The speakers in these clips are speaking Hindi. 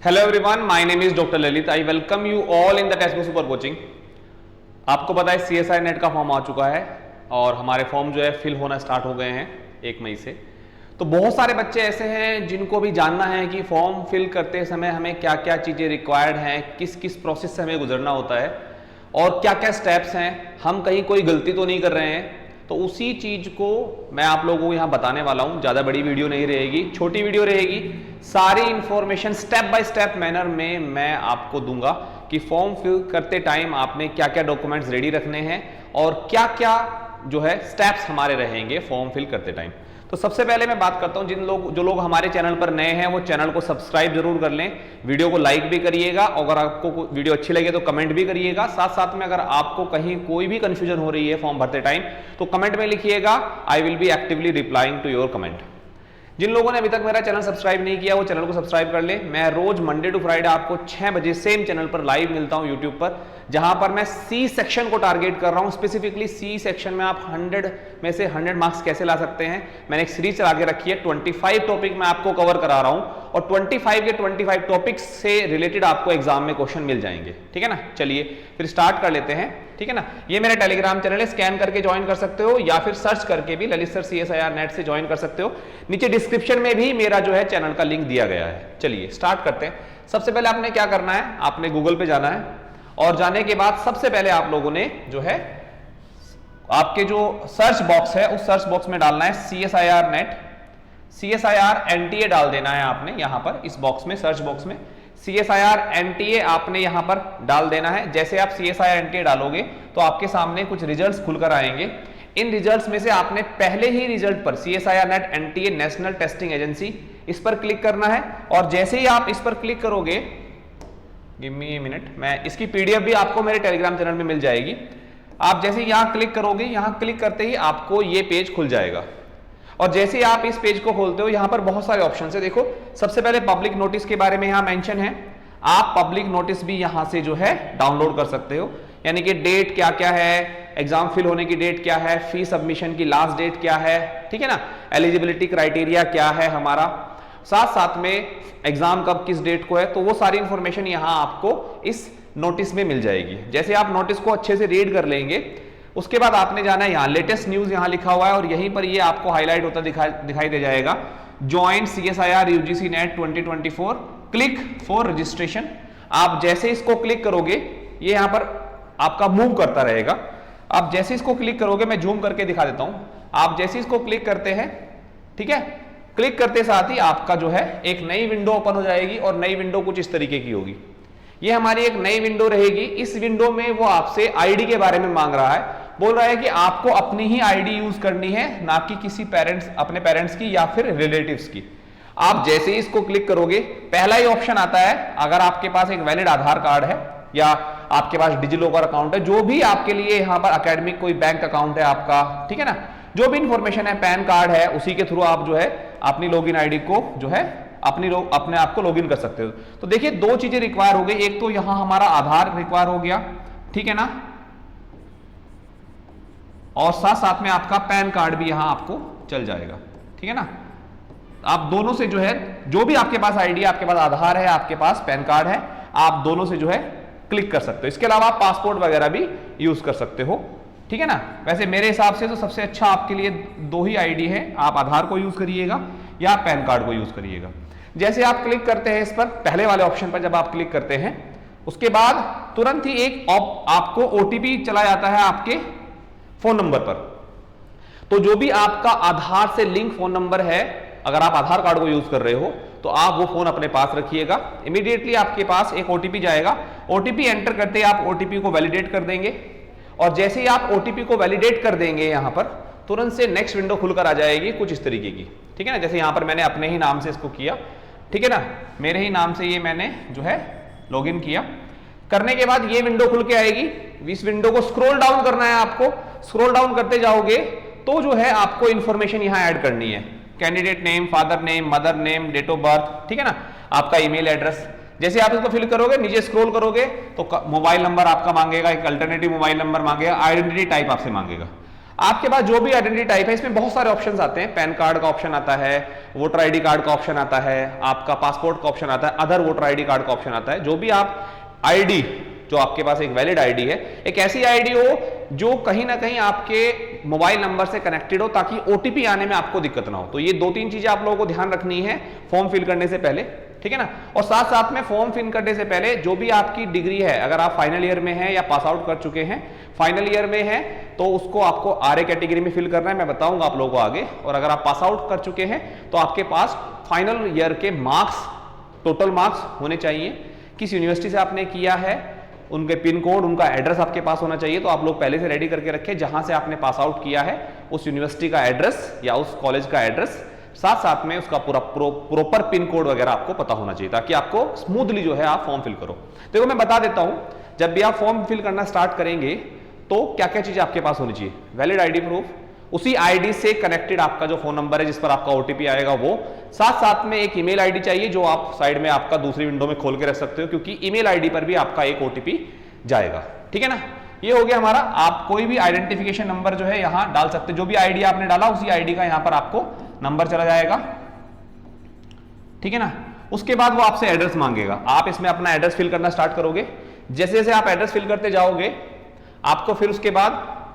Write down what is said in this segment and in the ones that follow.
Hello everyone, my name is Dr. Lalit. I welcome you all in the Textbook Super Coaching. आपको पता है CSI नेट का फॉर्म आ चुका है और हमारे फॉर्म जो है फिल होना स्टार्ट हो गए हैं 1 मई से। तो बहुत सारे बच्चे ऐसे हैं जिनको भी जानना है कि फॉर्म फिल करते समय हमें क्या क्या चीज़ें रिक्वायर्ड हैं, किस किस प्रोसेस से हमें गुजरना होता है और क्या क्या स्टेप्स हैं, हम कहीं कोई गलती तो नहीं कर रहे हैं। तो उसी चीज को मैं आप लोगों को यहाँ बताने वाला हूँ। ज़्यादा बड़ी वीडियो नहीं रहेगी, छोटी वीडियो रहेगी। सारी information step by step manner में मैं आपको दूंगा कि फॉर्म फिल करते टाइम आपने क्या क्या डॉक्यूमेंट्स रेडी रखने हैं और क्या क्या जो है स्टेप्स हमारे रहेंगे फॉर्म फिल करते टाइम। तो सबसे पहले मैं बात करता हूं जो लोग हमारे चैनल पर नए हैं वो चैनल को सब्सक्राइब जरूर कर लें, वीडियो को लाइक भी करिएगा और अगर आपको वीडियो अच्छी लगे तो कमेंट भी करिएगा। साथ साथ में अगर आपको कहीं कोई भी कंफ्यूजन हो रही है फॉर्म भरते टाइम तो कमेंट में लिखिएगा, I will be actively replying to your comment. जिन लोगों ने अभी तक मेरा चैनल सब्सक्राइब नहीं किया वो चैनल को सब्सक्राइब कर ले। मैं रोज मंडे टू फ्राइडे आपको 6 बजे सेम चैनल पर लाइव मिलता हूं यूट्यूब पर, जहां पर मैं सी सेक्शन को टारगेट कर रहा हूं। स्पेसिफिकली सी सेक्शन में आप 100 में से 100 मार्क्स कैसे ला सकते हैं, मैंने एक सीरीज चला के रखी है। 25 टॉपिक मैं आपको कवर करा रहा हूं और 25 के 25 टॉपिक्स से रिलेटेड आपको एग्जाम में क्वेश्चन मिल जाएंगे। ठीक है ना, चलिए फिर स्टार्ट कर लेते हैं। ठीक है ना, ये मेरा टेलीग्राम चैनल है, स्कैन करके ज्वाइन कर सकते हो या फिर सर्च करके भी ललित सर CSIR नेट से ज्वाइन कर सकते हो। नीचे डिस्क्रिप्शन में भी मेरा जो है चैनल का लिंक दिया गया है। चलिए स्टार्ट करते हैं। सबसे पहले आपने क्या करना है, आपने गूगल पे जाना है और जाने के बाद सबसे पहले आप लोगों ने जो है आपके जो सर्च बॉक्स है उस सर्च बॉक्स में डालना है CSIR नेट, CSIR NTA डाल देना है आपने यहां पर इस बॉक्स में, सर्च बॉक्स में CSIR NTA आपने यहां पर डाल देना है। जैसे आप CSIR NTA डालोगे तो आपके सामने कुछ रिजल्ट्स खुलकर आएंगे। इन रिजल्ट्स में से आपने पहले ही रिजल्ट पर CSIR net NTA national testing agency इस पर क्लिक करना है और जैसे ही आप इस पर क्लिक करोगे, गिव मी ए मिनट, मैं इसकी PDF भी आपको मेरे टेलीग्राम चैनल में मिल जाएगी। आप जैसे ही यहां क्लिक करोगे, यहां क्लिक करते ही आपको ये पेज खुल जाएगा और जैसे ही आप इस पेज को खोलते हो यहां पर बहुत सारे ऑप्शन है। देखो सबसे पहले पब्लिक नोटिस के बारे में यहां मेंशन है। आप पब्लिक नोटिस भी यहां से जो है डाउनलोड कर सकते हो, यानी कि डेट क्या क्या है, एग्जाम फिल होने की डेट क्या है, फी सबमिशन की लास्ट डेट क्या है, ठीक है ना, एलिजिबिलिटी क्राइटेरिया क्या है हमारा, साथ साथ में एग्जाम कब किस डेट को है, तो वो सारी इंफॉर्मेशन यहां आपको इस नोटिस में मिल जाएगी। जैसे आप नोटिस को अच्छे से रीड कर लेंगे उसके बाद आपने जाना है यहाँ लेटेस्ट न्यूज यहाँ लिखा हुआ है और यहीं पर ये आपको हाईलाइट होता दिखाई दे जाएगा, join CSIR UGC net 2024 click for registration. आप जैसे इसको क्लिक करोगे ये यहाँ पर आपका मूव करता रहेगा। आप जैसे इसको क्लिक करोगे, मैं जूम करके दिखा देता हूं, आप जैसे इसको क्लिक करते हैं, ठीक है, क्लिक करते साथ ही आपका जो है एक नई विंडो ओपन हो जाएगी और नई विंडो कुछ इस तरीके की होगी। ये हमारी एक नई विंडो रहेगी। इस विंडो में वो आपसे आईडी के बारे में मांग रहा है, बोल रहा है कि आपको अपनी ही आईडी यूज करनी है, ना कि किसी अपने पेरेंट्स की या फिर रिलेटिव्स की। आप जैसे ही इसको क्लिक करोगे पहला ही ऑप्शन आता है, अगर आपके पास एक वैलिड आधार कार्ड है या आपके पास डिजिलॉकर अकाउंट है, जो भी आपके लिए यहाँ पर एकेडमिक कोई बैंक अकाउंट है आपका, ठीक है ना, जो भी इंफॉर्मेशन है, पैन कार्ड है, उसी के थ्रू आप जो है अपनी लॉगिन आईडी को जो है अपने आप को लॉगिन कर सकते हो। तो देखिए दो चीजें रिक्वायर हो गई, एक तो यहां हमारा आधार रिक्वायर हो गया, ठीक है ना, और साथ साथ में आपका पैन कार्ड भी यहां आपको चल जाएगा, ठीक है ना। आप दोनों से जो है, जो भी आपके पास आईडी है, आपके पास आधार है, आपके पास पैन कार्ड है, आप दोनों से जो है क्लिक कर सकते हो। इसके अलावा आप पासपोर्ट वगैरह भी यूज कर सकते हो, ठीक है ना। वैसे मेरे हिसाब से तो सबसे अच्छा आपके लिए 2 ही आईडी है, आप आधार को यूज करिएगा या पैन कार्ड को यूज करिएगा। जैसे आप क्लिक करते हैं इस पर, पहले वाले ऑप्शन पर जब आप क्लिक करते हैं उसके बाद तुरंत ही एक आपको OTP चला जाता है आपके फोन नंबर पर। तो जो भी आपका आधार से लिंक फोन नंबर है, अगर आप आधार कार्ड को यूज कर रहे हो तो आप वो फोन अपने पास रखिएगा। इमीडिएटली आपके पास एक OTP जाएगा, OTP एंटर करते ही आप OTP को वैलिडेट कर देंगे और जैसे ही आप OTP को वैलिडेट कर देंगे यहां पर तुरंत से नेक्स्ट विंडो खुलकर आ जाएगी कुछ इस तरीके की, ठीक है ना। जैसे यहां पर मैंने अपने ही नाम से इसको किया, ठीक है ना, मेरे ही नाम से ये मैंने जो है लॉगिन किया। करने के बाद ये विंडो खुल के आएगी। इस विंडो को स्क्रॉल डाउन करना है आपको, स्क्रॉल डाउन करते जाओगे तो जो है आपको इंफॉर्मेशन यहां ऐड करनी है, candidate name, father name, mother name, date of birth, ठीक है ना, आपका ईमेल एड्रेस। जैसे आप इसको फिल करोगे, नीचे स्क्रॉल करोगे तो मोबाइल नंबर आपका मांगेगा, एक अल्टरनेटिव मोबाइल नंबर मांगेगा, आइडेंटिटी टाइप आपसे मांगेगा। आपके पास जो भी आइडेंटिटी टाइप है, इसमें बहुत सारे ऑप्शंस आते हैं। पैन कार्ड का ऑप्शन आता है, वोटर आईडी कार्ड का ऑप्शन आता है, आपका पासपोर्ट का ऑप्शन आता है, अदर वोटर आईडी कार्ड का ऑप्शन आता है। जो भी आप आईडी, जो आपके पास एक वैलिड आईडी है, एक ऐसी आईडी हो जो कहीं ना कहीं आपके मोबाइल नंबर से कनेक्टेड हो, ताकि ओटीपी आने में आपको दिक्कत ना हो। तो ये 2-3 चीजें आप लोगों को ध्यान रखनी है फॉर्म फिल करने से पहले, ठीक है ना। और साथ साथ में फॉर्म फिल करने से पहले जो भी आपकी डिग्री है, अगर आप फाइनल ईयर में हैं या पास आउट कर चुके हैं, फाइनल ईयर में है तो उसको आपको आरए कैटेगरी में फिल करना है, मैं बताऊंगा आप लोगों को आगे। और अगर आप पास आउट कर चुके हैं तो आपके पास फाइनल ईयर के मार्क्स, टोटल मार्क्स होने चाहिए, किस यूनिवर्सिटी से आपने किया है, उनके पिन कोड, उनका एड्रेस आपके पास होना चाहिए। तो आप लोग पहले से रेडी करके रखें, जहां से आपने पास आउट किया है उस यूनिवर्सिटी का एड्रेस या उस कॉलेज का एड्रेस, साथ साथ में उसका पूरा प्रॉपर पिन कोड वगैरह आपको पता होना चाहिए, ताकि आपको स्मूथली जो है आप फॉर्म फिल करो। देखो मैं बता देता हूं, जब भी आप फॉर्म फिल करना स्टार्ट करेंगे तो क्या क्या चीजें आपके पास होनी चाहिए। वैलिड आईडी प्रूफ, उसी आईडी से कनेक्टेड आपका जो फोन नंबर है जिस पर आपका ओटीपी आएगा वो, साथ साथ में एक ईमेल आईडी चाहिए जो आप साइड में आपका दूसरी विंडो में खोल के रख सकते हो, क्योंकि ईमेल आईडी पर भी आपका एक ओटीपी जाएगा, ठीक है ना। ये हो गया हमारा। आप कोई भी आइडेंटिफिकेशन नंबर जो है यहां डाल सकते हैं, जो भी आईडी आपने डाला उसी आईडी का यहां पर आपको नंबर चला जाएगा, ठीक है ना। उसके बाद वो आपसे एड्रेस मांगेगा, आप इसमें अपना एड्रेस फिल करना स्टार्ट करोगे। जैसे जैसे आप एड्रेस फिल करते जाओगे आपको फिर उसके बाद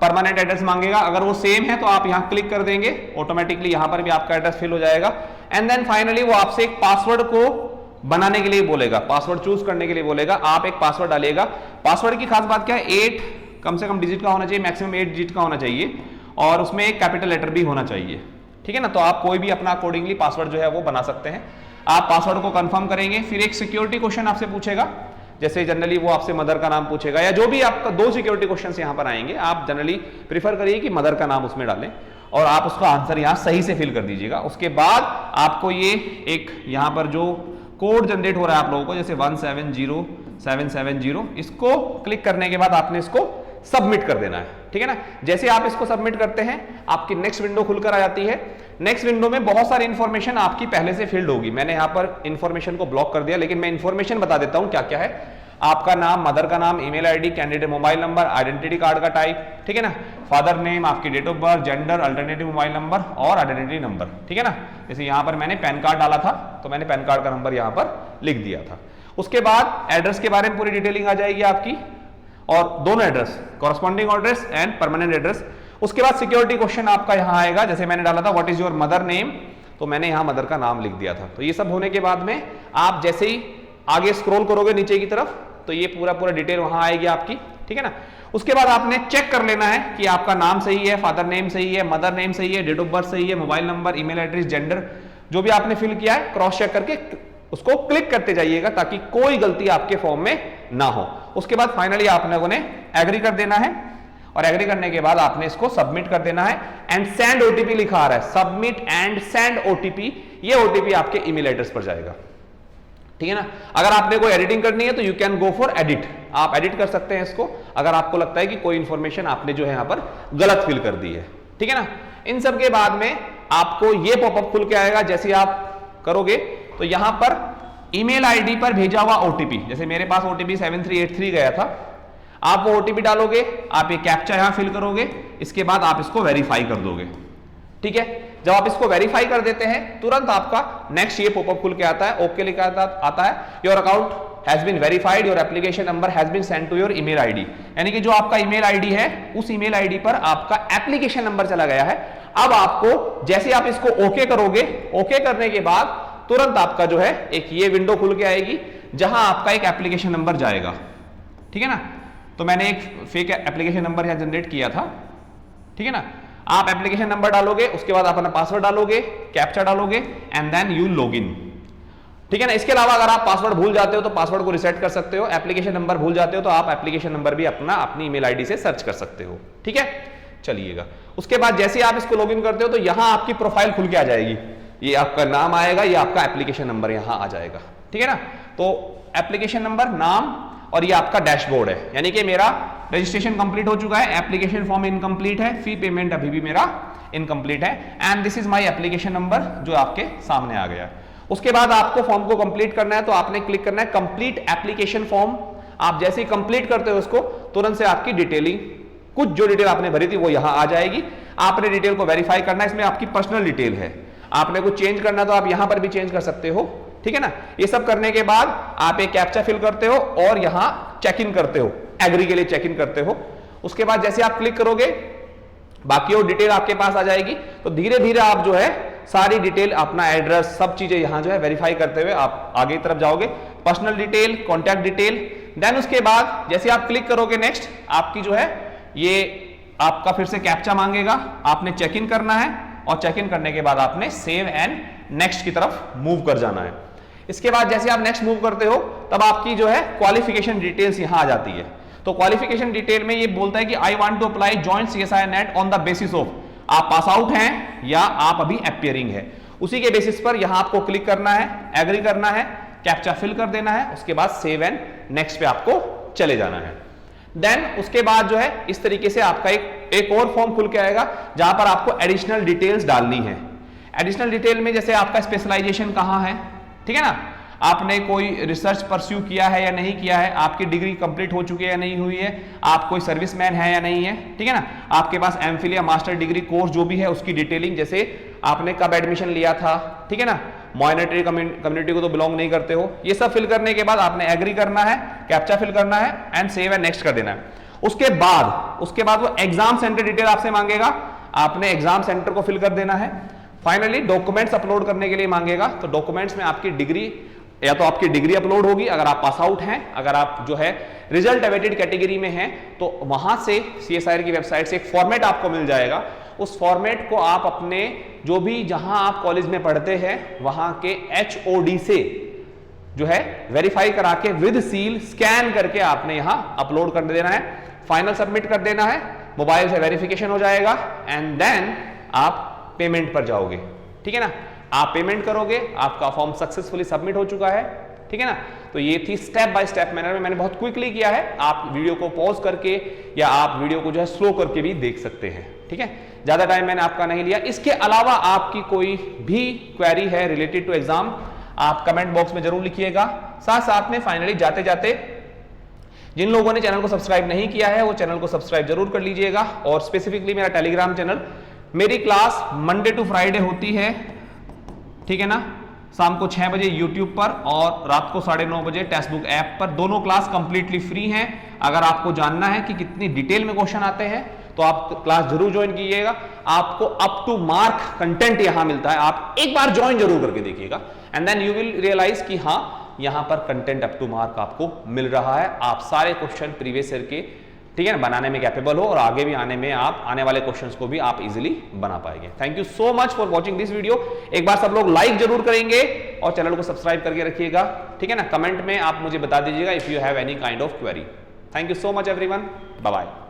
परमानेंट एड्रेस मांगेगा, अगर वो सेम है तो आप यहां क्लिक कर देंगे, ऑटोमेटिकली यहां पर भी आपका एड्रेस फिल हो जाएगा। एंड देन फाइनली वो आपसे एक पासवर्ड को बनाने के लिए बोलेगा, पासवर्ड चूज करने के लिए बोलेगा, आप एक पासवर्ड डालिएगा। पासवर्ड की खास बात क्या है, 8 कम से कम डिजिट का होना चाहिए, मैक्सिमम 8 डिजिट का होना चाहिए, और उसमें एक कैपिटल लेटर भी होना चाहिए, ठीक है ना। तो आप कोई भी अपना अकॉर्डिंगली पासवर्ड जो है वो बना सकते हैं। आप पासवर्ड को कंफर्म करेंगे, फिर एक सिक्योरिटी क्वेश्चन आपसे पूछेगा, जैसे जनरली वो आपसे मदर का नाम पूछेगा, या जो भी आपका 2 सिक्योरिटी क्वेश्चंस यहां पर आएंगे, आप जनरली प्रीफर करिए कि मदर का नाम उसमें डालें और आप उसका आंसर यहां सही से फिल कर दीजिएगा। उसके बाद आपको ये एक यहां पर जो कोड जनरेट हो रहा है आप लोगों को, जैसे 170770, इसको क्लिक करने के बाद आपने इसको सबमिट कर देना है, ठीक है ना। जैसे आप इसको सबमिट करते हैं आपकी नेक्स्ट विंडो खुलकर आ जाती है। नेक्स्ट विंडो में बहुत सारी इंफॉर्मेशन आपकी पहले से फिल्ड होगी, मैंने यहां पर इंफॉर्मेशन को ब्लॉक कर दिया, लेकिन मैं इंफॉर्मेशन बता देता हूं क्या क्या है। आपका नाम, मदर का नाम, email ID, candidate mobile number, identity card का टाइप, ठीक है ना, फादर नेम, आपकी date of birth, gender, alternative mobile number और आइडेंटिटी नंबर, ठीक है ना। जैसे यहां पर मैंने पैन कार्ड डाला था तो मैंने पैन कार्ड का नंबर यहां पर लिख दिया था। उसके बाद एड्रेस के बारे में पूरी डिटेलिंग आ जाएगी आपकी, और दोनों address, corresponding address and permanent address. उसके बाद सिक्योरिटी क्वेश्चन आपका यहां आएगा, जैसे मैंने डाला था what is your mother name, तो मैंने यहां मदर का नाम लिख दिया था। तो ये सब होने के बाद में आप जैसे ही आगे स्क्रॉल करोगे नीचे की तरफ तो ये पूरा डिटेल वहां आएगी आपकी, ठीक है ना। उसके बाद आपने चेक कर लेना है कि आपका नाम सही है, फादर नेम सही है, मदर नेम सही है, डेट ऑफ बर्थ सही है, mobile number, email address, gender, जो भी आपने फिल किया है क्रॉस चेक करके उसको क्लिक करते जाइएगा, ताकि कोई गलती आपके फॉर्म में ना हो। उसके बाद फाइनली आप लोगों ने एग्री कर देना है, और एग्री करने के बाद आपने इसको सबमिट कर देना है। एंड सेंड ओटीपी लिखा आ रहा है, सबमिट एंड सेंड ओटीपी, ये ओटीपी आपके ईमेल एड्रेस पर जाएगा, ठीक है ना। अगर आपने कोई एडिटिंग करनी है तो you can go for edit, आप एडिट कर सकते हैं इसको, अगर आपको लगता है कि कोई इंफॉर्मेशन आपने जो है यहां पर गलत फिल कर दी है, ठीक है ना। इन सब के बाद में आपको ये पॉपअप खुल के आएगा, जैसे आप करोगे तो यहां पर ईमेल आईडी पर भेजा हुआ ओटीपी, जैसे मेरे पास ओटीपी 7383 गया था, आप वो ओटीपी डालोगे, आप ये कैप्चा यहां फिल करोगे, इसके बाद आप इसको वेरीफाई कर दोगे, ठीक है। जब आप इसको वेरीफाई कर देते हैं तुरंत आपका नेक्स्ट ये पॉपअप खुल के आता है, ओके लिखा आता है, your account has been verified, your application number has been send to your email ID, यानी कि जो आपका ईमेल आईडी है उस ईमेल आईडी पर आपका एप्लीकेशन नंबर चला गया है। अब आपको जैसे आप इसको ओके करोगे, ओके करने के बाद तुरंत आपका जो है एक ये विंडो खुल के आएगी जहां आपका एक एप्लीकेशन नंबर जाएगा, ठीक है ना। तो मैंने एक फेक एप्लीकेशन नंबर यहां जनरेट किया था, ठीक है ना। आप एप्लीकेशन नंबर डालोगे, उसके बाद अपना पासवर्ड डालोगे, कैप्चा डालोगे and then you log in, ठीक है ना। इसके अलावा अगर आप पासवर्ड भूल जाते हो तो पासवर्ड को रिसेट कर सकते हो, एप्लीकेशन नंबर भूल जाते हो तो आप एप्लीकेशन नंबर भी अपनी ईमेल आईडी से सर्च कर सकते हो, ठीक है। चलिएगा, उसके बाद जैसे आप इसको लॉग इन करते हो तो यहां आपकी प्रोफाइल खुल के आ जाएगी, ये आपका नाम आएगा, ये आपका एप्लीकेशन नंबर यहां आ जाएगा, ठीक है ना। तो एप्लीकेशन नंबर, नाम और ये आपका डैशबोर्ड है, यानी कि मेरा रजिस्ट्रेशन कंप्लीट हो चुका है, एप्लीकेशन फॉर्म इनकम्प्लीट है, फी पेमेंट अभी भी मेरा इनकम्प्लीट है, and this is my application number जो आपके सामने आ गया। उसके बाद आपको फॉर्म को कंप्लीट करना है, तो आपने क्लिक करना है कंप्लीट एप्लीकेशन फॉर्म। आप जैसे ही कंप्लीट करते हो उसको तुरंत से आपकी डिटेलिंग कुछ जो डिटेल आपने भरी थी वो यहां आ जाएगी। आपने डिटेल को वेरीफाई करना है, इसमें आपकी पर्सनल डिटेल है, आपने कुछ चेंज करना तो आप यहां पर भी चेंज कर सकते हो, ठीक है ना। ये सब करने के बाद आप एक कैप्चा फिल करते हो और यहां चेक इन करते हो, एग्री के लिए चेक इन करते हो। उसके बाद जैसे आप क्लिक करोगे बाकी और डिटेल आपके पास आ जाएगी। तो धीरे धीरे आप जो है सारी डिटेल, अपना एड्रेस, सब चीजें यहां जो है वेरीफाई करते हुए आप आगे की तरफ जाओगे। Personal detail, contact detail, then उसके बाद जैसे आप क्लिक करोगे नेक्स्ट, आपकी जो है ये आपका फिर से कैप्चा मांगेगा, आपने चेक इन करना है और चेक इन करने के बाद आपने सेव एंड नेक्स्ट की तरफ मूव कर जाना है। इसके बाद जैसे आप नेक्स्ट मूव करते हो तब आपकी जो है क्वालिफिकेशन डिटेल्स यहां आ जाती है। तो क्वालिफिकेशन डिटेल में ये बोलता है कि I want to apply joint CSI NET on the basis of, आप पास आउट हैं या आप अभी अपियरिंग है, उसी के बेसिस पर यहां आपको क्लिक करना है, एग्री करना है, कैप्चा फिल कर देना है, उसके बाद सेव एंड नेक्स्ट पे आपको चले जाना है। देन उसके बाद जो है इस तरीके से आपका एक और फॉर्म खुल के आएगा जहां पर आपको एडिशनल डिटेल्स डालनी है। एडिशनल डिटेल में जैसे आपका स्पेशलाइजेशन कहां है, ठीक है ना, आपने कोई रिसर्च परस्यू किया है या नहीं किया है, आपकी डिग्री कंप्लीट हो चुकी है या नहीं हुई है, आप कोई सर्विसमैन है या नहीं है, ठीक है ना, आपके पास एमफिल या मास्टर डिग्री कोर्स जो भी है उसकी डिटेलिंग, जैसे आपने कब एडमिशन लिया था, ठीक है ना, माइनॉरिटी कम्युनिटी को तो बिलोंग नहीं करते हो, ये सब फिल करने के बाद आपने एग्री करना है, कैप्चा फिल करना है एंड सेव एंड नेक्स्ट कर देना है। उसके बाद वो एग्जाम सेंटर डिटेल आपसे मांगेगा, आपने एग्जाम सेंटर को फिल कर देना है। फाइनली डॉक्यूमेंट्स अपलोड करने के लिए मांगेगा, तो डॉक्यूमेंट्स में आपकी डिग्री, या तो आपकी डिग्री अपलोड होगी अगर आप पास आउट हैं, अगर आप जो है रिजल्ट अवेटेड कैटेगरी में हैं तो वहां से सीएसआईआर की वेबसाइट से एक फॉर्मेट आपको मिल जाएगा। उस फॉर्मेट को आप अपने जो भी जहां आप कॉलेज में पढ़ते हैं वहां के HOD से जो है वेरीफाई करा के विद सील स्कैन करके आपने यहां अपलोड कर देना है, फाइनल सबमिट कर देना है, मोबाइल से वेरिफिकेशन हो जाएगा एंड देन आप पेमेंट पर जाओगे, ठीक है ना। आप पेमेंट करोगे, आपका फॉर्म सक्सेसफुली सबमिट हो चुका है, ठीक है ना। तो ये थी स्टेप बाय स्टेप मैनर में, मैंने बहुत क्विकली किया है, आप वीडियो को पॉज करके या आप वीडियो को जो है स्लो करके भी देख सकते हैं, ठीक है। ज्यादा टाइम मैंने आपका नहीं लिया। इसके अलावा आपकी कोई भी क्वेरी है रिलेटेड टू एग्जाम, आप कमेंट बॉक्स में जरूर लिखिएगा। साथ साथ में फाइनली जाते जाते जिन लोगों ने चैनल को सब्सक्राइब नहीं किया है वो चैनल को सब्सक्राइब जरूर कर लीजिएगा। और स्पेसिफिकली मेरा टेलीग्राम चैनल, मेरी क्लास मंडे टू फ्राइडे होती है, ठीक है ना, शाम को 6 बजे यूट्यूब पर और रात को 9:30 बजे टेक्स्टबुक ऐप पर। दोनों क्लास कंप्लीटली फ्री हैं। अगर आपको जानना है कि कितनी डिटेल में क्वेश्चन आते हैं तो आप क्लास जरूर ज्वाइन कीजिएगा, आपको अप टू मार्क कंटेंट यहां मिलता है, आप एक बार ज्वाइन जरूर करके देखिएगा and then you will realise कि हाँ यहां पर कंटेंट अप टू मार्क आपको मिल रहा है, आप सारे क्वेश्चन प्रीवियस ईयर के, ठीक है ना, बनाने में कैपेबल हो और आगे भी आने में आप आने वाले क्वेश्चंस को भी आप इजीली बना पाएंगे। Thank you so much for watching this video. एक बार सब लोग लाइक जरूर करेंगे और चैनल को सब्सक्राइब करके रखिएगा, ठीक है ना। कमेंट में आप मुझे बता दीजिएगा if you have any kind of query. Thank you so much everyone, bye bye.